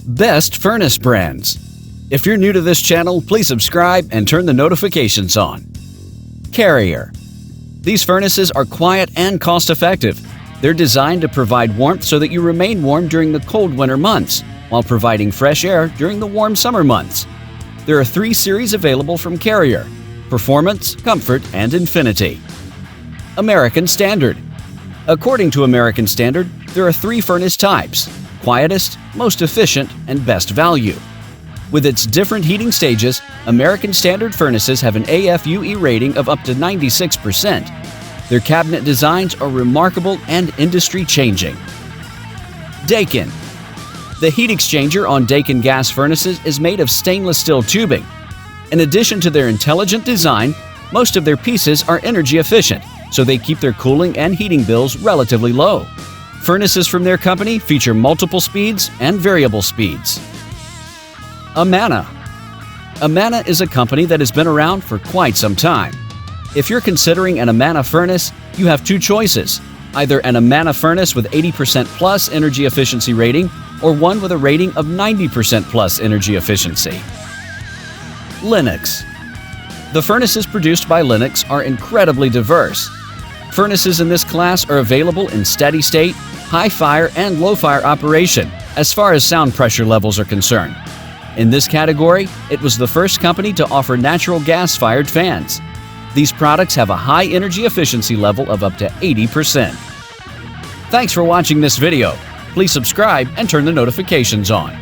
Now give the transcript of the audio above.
Best furnace brands. If you're new to this channel, please subscribe and turn the notifications on. Carrier. These furnaces are quiet and cost-effective. They're designed to provide warmth so that you remain warm during the cold winter months, while providing fresh air during the warm summer months. There are 3 series available from Carrier: Performance, Comfort, and Infinity. American Standard. According to American Standard, there are 3 furnace types: quietest, most efficient, and best value. With its different heating stages, American Standard furnaces have an AFUE rating of up to 96%. Their cabinet designs are remarkable and industry-changing. Daikin. The heat exchanger on Daikin gas furnaces is made of stainless steel tubing. In addition to their intelligent design, most of their pieces are energy efficient, so they keep their cooling and heating bills relatively low. Furnaces from their company feature multiple speeds and variable speeds. Amana. Amana is a company that has been around for quite some time. If you're considering an Amana furnace, you have 2 choices: either an Amana furnace with 80% plus energy efficiency rating, or one with a rating of 90% plus energy efficiency. Lennox. The furnaces produced by Lennox are incredibly diverse. Furnaces in this class are available in steady state, high fire, and low fire operation as far as sound pressure levels are concerned. In this category, it was the first company to offer natural gas-fired fans. These products have a high energy efficiency level of up to 80%. Thanks for watching this video. Please subscribe and turn the notifications on.